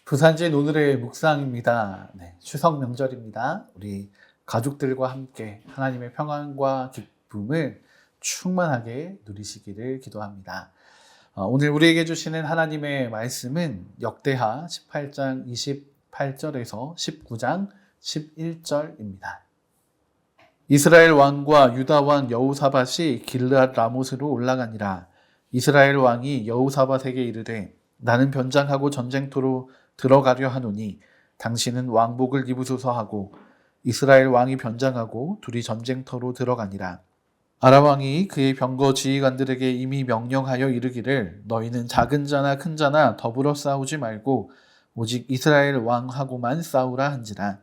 부산진 오늘의 묵상입니다. 네, 추석 명절입니다. 우리 가족들과 함께 하나님의 평안과 기쁨을 충만하게 누리시기를 기도합니다. 오늘 우리에게 주시는 하나님의 말씀은 역대하 18장 28절에서 19장 11절입니다. 이스라엘 왕과 유다 왕 여호사밧이 길르앗 라못으로 올라가니라. 이스라엘 왕이 여호사밧에게 이르되 나는 변장하고 전쟁터로 들어가려 하노니 당신은 왕복을 입으소서 하고 이스라엘 왕이 변장하고 둘이 전쟁터로 들어가니라. 아람 왕이 그의 병거 지휘관들에게 이미 명령하여 이르기를 너희는 작은 자나 큰 자나 더불어 싸우지 말고 오직 이스라엘 왕하고만 싸우라 한지라.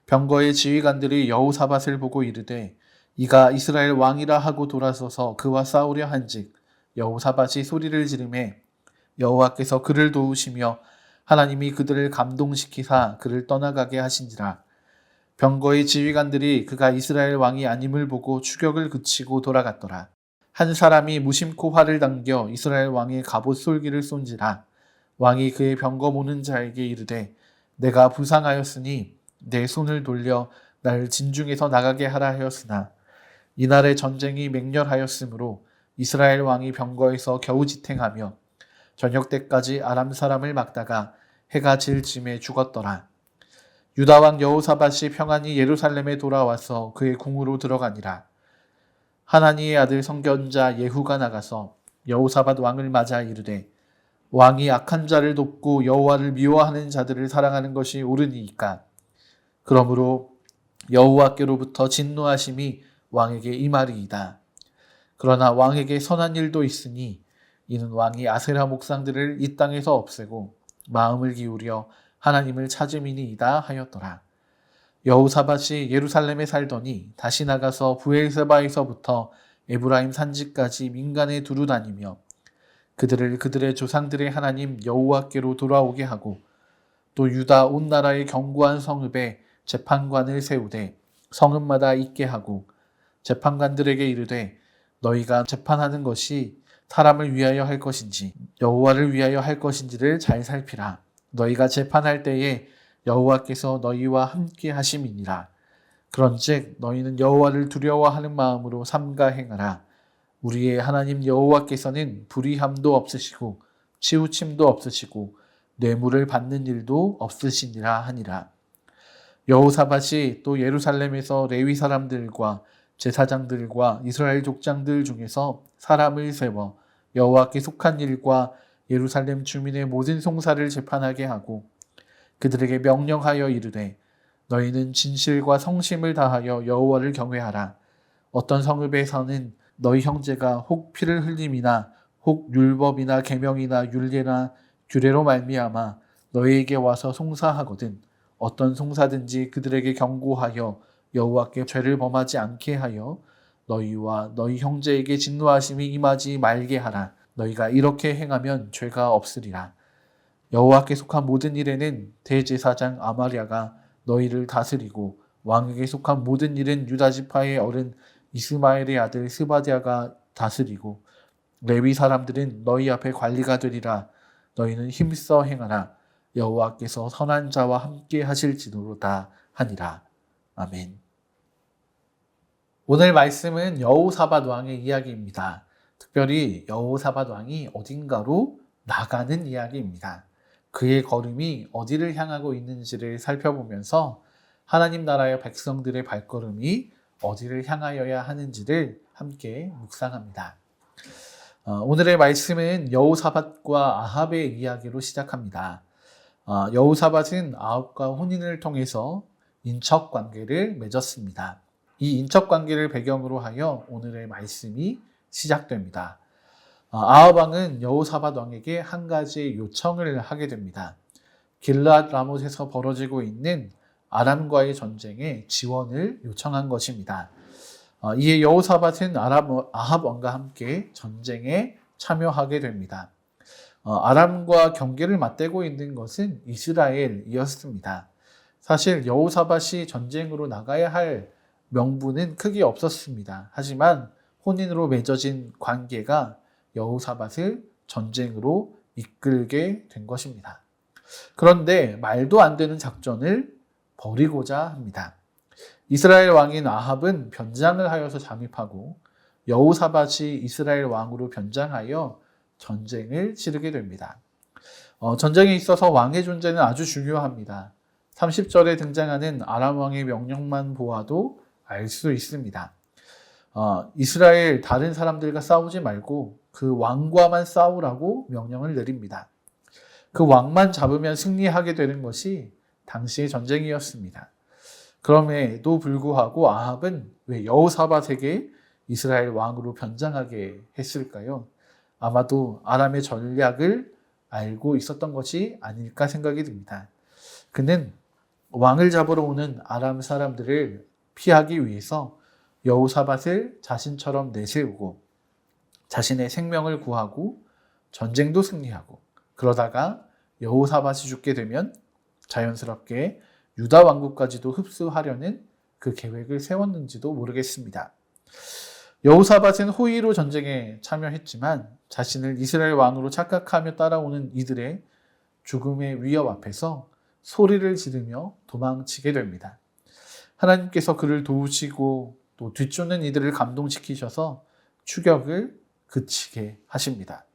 병거의 지휘관들이 여호사밧을 보고 이르되 이가 이스라엘 왕이라 하고 돌아서서 그와 싸우려 한즉 여호사밧이 소리를 지르매 여호와께서 그를 도우시며 하나님이 그들을 감동시키사 그를 떠나가게 하신지라. 병거의 지휘관들이 그가 이스라엘 왕이 아님을 보고 추격을 그치고 돌아갔더라. 한 사람이 무심코 활을 당겨 이스라엘 왕의 갑옷 솔기를 쏜지라. 왕이 그의 병거 모는 자에게 이르되 내가 부상하였으니 내 손을 돌려 나를 진중에서 나가게 하라 하였으나 이날의 전쟁이 맹렬하였으므로 이스라엘 왕이 병거에서 겨우 지탱하며 저녁 때까지 아람 사람을 막다가 해가 질 즈음에 죽었더라. 유다 왕 여호사밧이 평안히 예루살렘에 돌아와서 그의 궁으로 들어가니라. 하나니의 아들 선견자 예후가 나가서 여호사밧 왕을 맞아 이르되 왕이 악한 자를 돕고 여호와를 미워하는 자들을 사랑하는 것이 옳으니이까. 그러므로 여호와께로부터 진노하심이 왕에게 임하리이다. 그러나 왕에게 선한 일도 있으니 이는 왕이 아세라 목상들을 이 땅에서 없애고 마음을 기울여 하나님을 찾음이니이다 하였더라. 여호사밧이 예루살렘에 살더니 다시 나가서 브엘세바에서부터 에브라임 산지까지 민간에 두루 다니며 그들을 그들의 조상들의 하나님 여호와께로 돌아오게 하고 또 유다 온 나라의 견고한 성읍에 재판관을 세우되 성읍마다 있게 하고 재판관들에게 이르되 너희가 재판하는 것이 사람을 위하여 할 것인지 여호와를 위하여 할 것인지를 잘 살피라. 너희가 재판할 때에 여호와께서 너희와 함께 하심이니라. 그런즉 너희는 여호와를 두려워하는 마음으로 삼가 행하라. 우리의 하나님 여호와께서는 불의함도 없으시고 치우침도 없으시고 뇌물을 받는 일도 없으시니라 하니라. 여호사밧이 또 예루살렘에서 레위 사람들과 제사장들과 이스라엘 족장들 중에서 사람을 세워 여호와께 속한 일과 예루살렘 주민의 모든 송사를 재판하게 하고 그들에게 명령하여 이르되 너희는 진실과 성심을 다하여 여호와를 경외하라. 어떤 성읍에서는 너희 형제가 혹 피를 흘림이나 혹 율법이나 계명이나 율례나 규례로 말미암아 너희에게 와서 송사하거든 어떤 송사든지 그들에게 경고하여 여호와께 죄를 범하지 않게 하여 너희와 너희 형제에게 진노하심이 임하지 말게 하라. 너희가 이렇게 행하면 죄가 없으리라. 여호와께 속한 모든 일에는 대제사장 아마랴가 너희를 다스리고 왕에게 속한 모든 일은 유다 지파의 어른 이스마엘의 아들 스바디아가 다스리고 레위 사람들은 너희 앞에 관리가 되리라. 너희는 힘써 행하라. 여호와께서 선한 자와 함께 하실지로다 하니라. 아멘. 오늘 말씀은 여호사밧 왕의 이야기입니다. 특별히 여호사밧 왕이 어딘가로 나가는 이야기입니다. 그의 걸음이 어디를 향하고 있는지를 살펴보면서 하나님 나라의 백성들의 발걸음이 어디를 향하여야 하는지를 함께 묵상합니다. 오늘의 말씀은 여호사밧과 아합의 이야기로 시작합니다. 여호사밧은 아합과 혼인을 통해서 인척 관계를 맺었습니다. 이 인척 관계를 배경으로 하여 오늘의 말씀이 시작됩니다. 아합 왕은 여호사밧 왕에게 한 가지 요청을 하게 됩니다. 길르앗 라못에서 벌어지고 있는 아람과의 전쟁에 지원을 요청한 것입니다. 이에 여호사밧은 아합 왕과 함께 전쟁에 참여하게 됩니다. 아람과 경계를 맞대고 있는 것은 이스라엘이었습니다. 사실 여호사밧이 전쟁으로 나가야 할 명분은 크게 없었습니다. 하지만 혼인으로 맺어진 관계가 여호사밧을 전쟁으로 이끌게 된 것입니다. 그런데 말도 안 되는 작전을 벌이고자 합니다. 이스라엘 왕인 아합은 변장을 하여서 잠입하고 여호사밧이 이스라엘 왕으로 변장하여 전쟁을 치르게 됩니다. 전쟁에 있어서 왕의 존재는 아주 중요합니다. 30절에 등장하는 아람 왕의 명령만 보아도 알 수 있습니다. 이스라엘 다른 사람들과 싸우지 말고 그 왕과만 싸우라고 명령을 내립니다. 그 왕만 잡으면 승리하게 되는 것이 당시의 전쟁이었습니다. 그럼에도 불구하고 아합은 왜 여호사밧에게 이스라엘 왕으로 변장하게 했을까요? 아마도 아람의 전략을 알고 있었던 것이 아닐까 생각이 듭니다. 그는 왕을 잡으러 오는 아람 사람들을 피하기 위해서 여호사밧을 자신처럼 내세우고 자신의 생명을 구하고 전쟁도 승리하고, 그러다가 여호사밧이 죽게 되면 자연스럽게 유다 왕국까지도 흡수하려는 그 계획을 세웠는지도 모르겠습니다. 여호사밧은 호의로 전쟁에 참여했지만 자신을 이스라엘 왕으로 착각하며 따라오는 이들의 죽음의 위협 앞에서 소리를 지르며 도망치게 됩니다. 하나님께서 그를 도우시고 또 뒤쫓는 이들을 감동시키셔서 추격을 그치게 하십니다.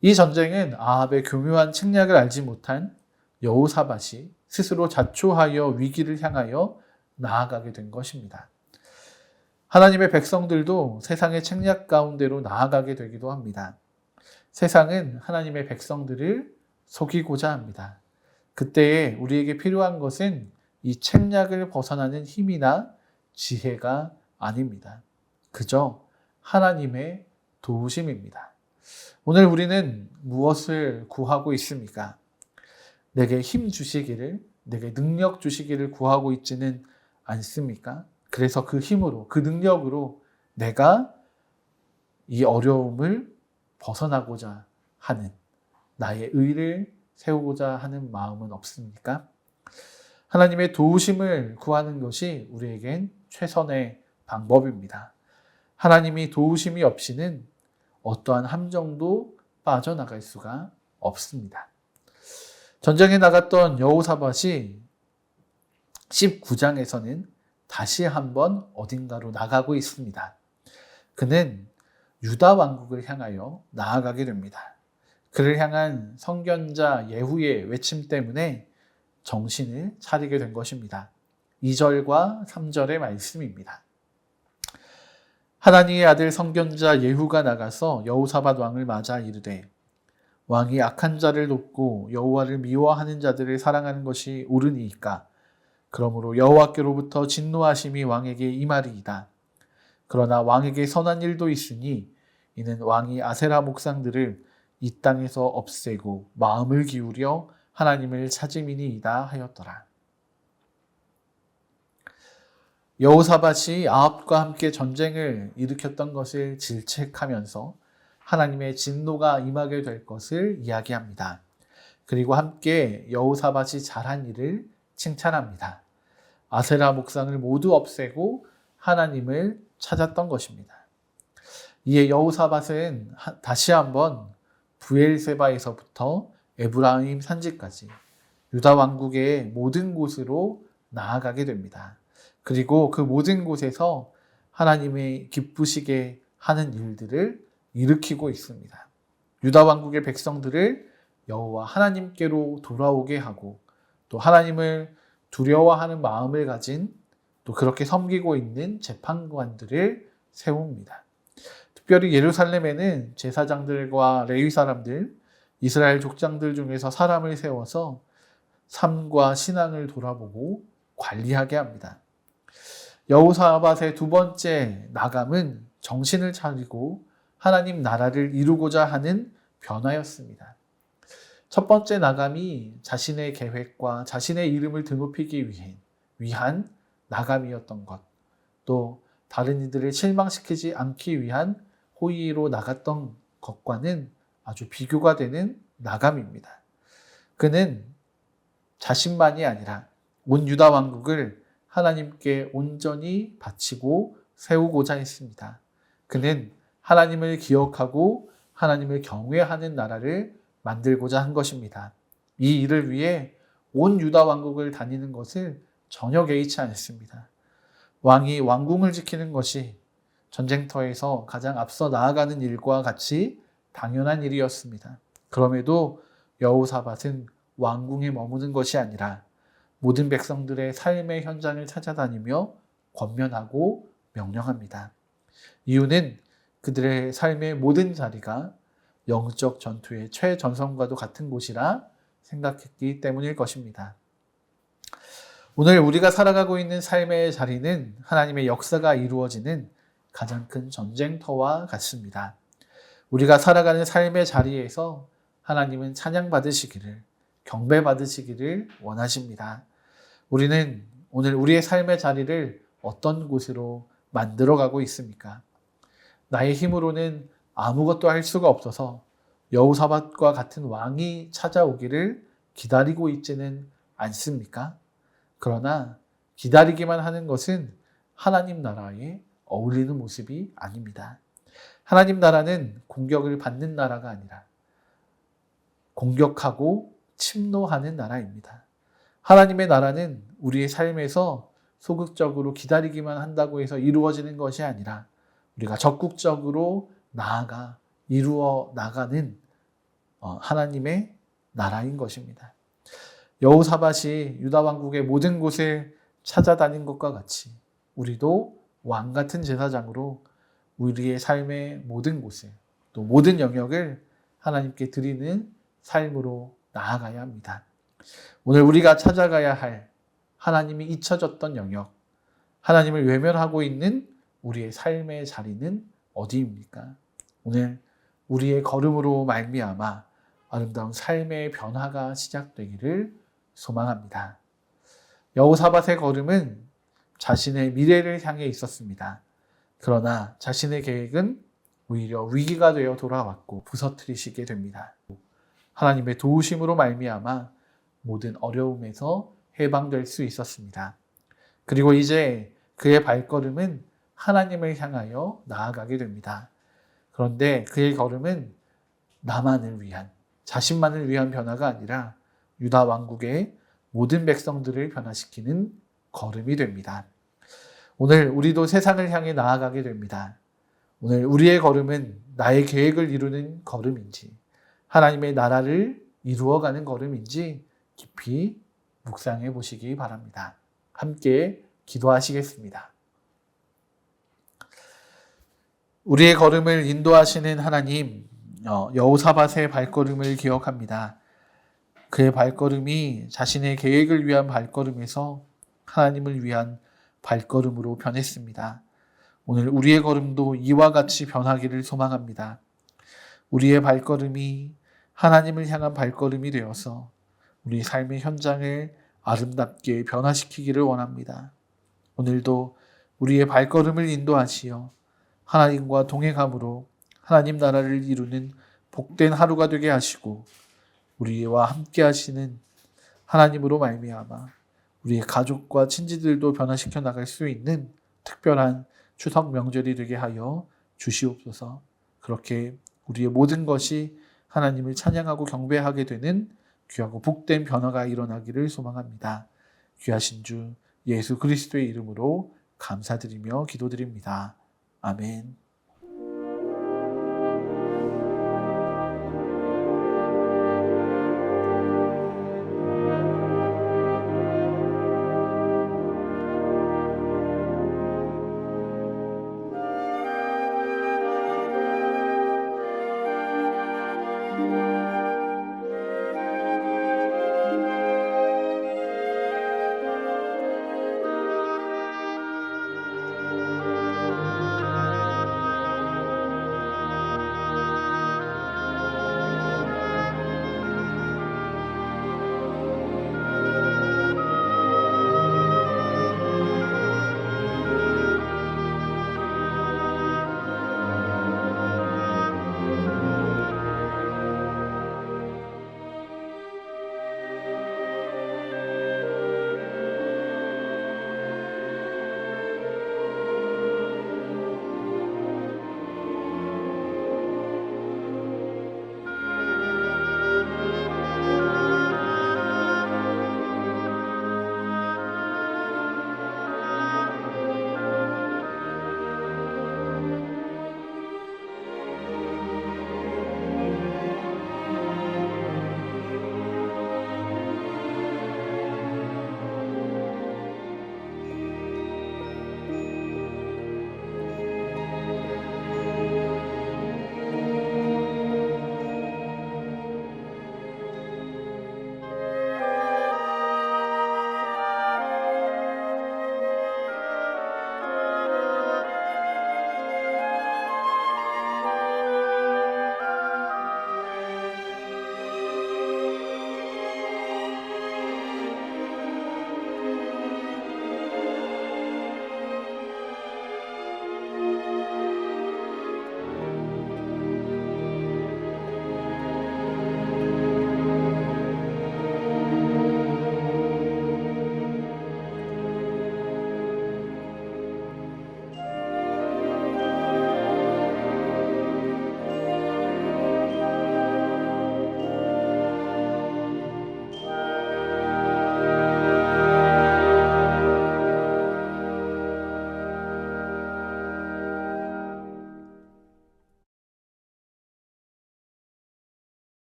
이 전쟁은 아합의 교묘한 책략을 알지 못한 여호사밧이 스스로 자초하여 위기를 향하여 나아가게 된 것입니다. 하나님의 백성들도 세상의 책략 가운데로 나아가게 되기도 합니다. 세상은 하나님의 백성들을 속이고자 합니다. 그때에 우리에게 필요한 것은 이 책략을 벗어나는 힘이나 지혜가 아닙니다. 그저 하나님의 도우심입니다. 오늘 우리는 무엇을 구하고 있습니까? 내게 힘 주시기를, 내게 능력 주시기를 구하고 있지는 않습니까? 그래서 그 힘으로, 그 능력으로 내가 이 어려움을 벗어나고자 하는, 나의 의를 세우고자 하는 마음은 없습니까? 하나님의 도우심을 구하는 것이 우리에겐 최선의 방법입니다. 하나님이 도우심이 없이는 어떠한 함정도 빠져나갈 수가 없습니다. 전쟁에 나갔던 여호사밧이 19장에서는 다시 한번 어딘가로 나가고 있습니다. 그는 유다 왕국을 향하여 나아가게 됩니다. 그를 향한 선견자 예후의 외침 때문에 정신을 차리게 된 것입니다. 2절과 3절의 말씀입니다. 하나님의 아들 선견자 예후가 나가서 여호사밧 왕을 맞아 이르되, 왕이 악한 자를 돕고 여호와를 미워하는 자들을 사랑하는 것이 옳으니이까. 그러므로 여호와께로부터 진노하심이 왕에게 임하리이다. 그러나 왕에게 선한 일도 있으니 이는 왕이 아세라 목상들을 이 땅에서 없애고 마음을 기울여 하나님을 찾음이니이다 하였더라. 여호사밧이 아합과 함께 전쟁을 일으켰던 것을 질책하면서 하나님의 진노가 임하게 될 것을 이야기합니다. 그리고 함께 여호사밧이 잘한 일을 칭찬합니다. 아세라 목상을 모두 없애고 하나님을 찾았던 것입니다. 이에 여호사밧은 다시 한번 브엘세바에서부터 에브라임 산지까지 유다 왕국의 모든 곳으로 나아가게 됩니다. 그리고 그 모든 곳에서 하나님의 기쁘시게 하는 일들을 일으키고 있습니다. 유다 왕국의 백성들을 여호와 하나님께로 돌아오게 하고, 또 하나님을 두려워하는 마음을 가진, 또 그렇게 섬기고 있는 재판관들을 세웁니다. 특별히 예루살렘에는 제사장들과 레위 사람들, 이스라엘 족장들 중에서 사람을 세워서 삶과 신앙을 돌아보고 관리하게 합니다. 여호사밧의 두 번째 나감은 정신을 차리고 하나님 나라를 이루고자 하는 변화였습니다. 첫 번째 나감이 자신의 계획과 자신의 이름을 드높이기 위한 나감이었던 것, 또 다른 이들을 실망시키지 않기 위한 호의로 나갔던 것과는 아주 비교가 되는 나감입니다. 그는 자신만이 아니라 온 유다 왕국을 하나님께 온전히 바치고 세우고자 했습니다. 그는 하나님을 기억하고 하나님을 경외하는 나라를 만들고자 한 것입니다. 이 일을 위해 온 유다 왕국을 다니는 것을 전혀 개의치 않습니다. 왕이 왕궁을 지키는 것이 전쟁터에서 가장 앞서 나아가는 일과 같이 당연한 일이었습니다. 그럼에도 여호사밧은 왕궁에 머무는 것이 아니라 모든 백성들의 삶의 현장을 찾아다니며 권면하고 명령합니다. 이유는 그들의 삶의 모든 자리가 영적 전투의 최전선과도 같은 곳이라 생각했기 때문일 것입니다. 오늘 우리가 살아가고 있는 삶의 자리는 하나님의 역사가 이루어지는 가장 큰 전쟁터와 같습니다. 우리가 살아가는 삶의 자리에서 하나님은 찬양받으시기를, 경배받으시기를 원하십니다. 우리는 오늘 우리의 삶의 자리를 어떤 곳으로 만들어가고 있습니까? 나의 힘으로는 아무것도 할 수가 없어서 여호사밧과 같은 왕이 찾아오기를 기다리고 있지는 않습니까? 그러나 기다리기만 하는 것은 하나님 나라에 어울리는 모습이 아닙니다. 하나님 나라는 공격을 받는 나라가 아니라 공격하고 침노하는 나라입니다. 하나님의 나라는 우리의 삶에서 소극적으로 기다리기만 한다고 해서 이루어지는 것이 아니라 우리가 적극적으로 나아가 이루어 나가는 하나님의 나라인 것입니다. 여호사밧이 유다 왕국의 모든 곳을 찾아다닌 것과 같이 우리도 왕 같은 제사장으로 우리의 삶의 모든 곳을 또 모든 영역을 하나님께 드리는 삶으로 나아가야 합니다. 오늘 우리가 찾아가야 할 하나님이 잊혀졌던 영역, 하나님을 외면하고 있는 우리의 삶의 자리는 어디입니까? 오늘 우리의 걸음으로 말미암아 아름다운 삶의 변화가 시작되기를 소망합니다. 여호사밧의 걸음은 자신의 미래를 향해 있었습니다. 그러나 자신의 계획은 오히려 위기가 되어 돌아왔고 부서뜨리시게 됩니다. 하나님의 도우심으로 말미암아 모든 어려움에서 해방될 수 있었습니다. 그리고 이제 그의 발걸음은 하나님을 향하여 나아가게 됩니다. 그런데 그의 걸음은 나만을 위한, 자신만을 위한 변화가 아니라 유다 왕국의 모든 백성들을 변화시키는 걸음이 됩니다. 오늘 우리도 세상을 향해 나아가게 됩니다. 오늘 우리의 걸음은 나의 계획을 이루는 걸음인지 하나님의 나라를 이루어가는 걸음인지 깊이 묵상해 보시기 바랍니다. 함께 기도하시겠습니다. 우리의 걸음을 인도하시는 하나님, 여호사밧의 발걸음을 기억합니다. 그의 발걸음이 자신의 계획을 위한 발걸음에서 하나님을 위한 발걸음으로 변했습니다. 오늘 우리의 걸음도 이와 같이 변하기를 소망합니다. 우리의 발걸음이 하나님을 향한 발걸음이 되어서 우리 삶의 현장을 아름답게 변화시키기를 원합니다. 오늘도 우리의 발걸음을 인도하시어 하나님과 동행함으로 하나님 나라를 이루는 복된 하루가 되게 하시고 우리와 함께 하시는 하나님으로 말미암아 우리의 가족과 친지들도 변화시켜 나갈 수 있는 특별한 추석 명절이 되게 하여 주시옵소서. 그렇게 우리의 모든 것이 하나님을 찬양하고 경배하게 되는 귀하고 복된 변화가 일어나기를 소망합니다. 귀하신 주 예수 그리스도의 이름으로 감사드리며 기도드립니다. 아멘.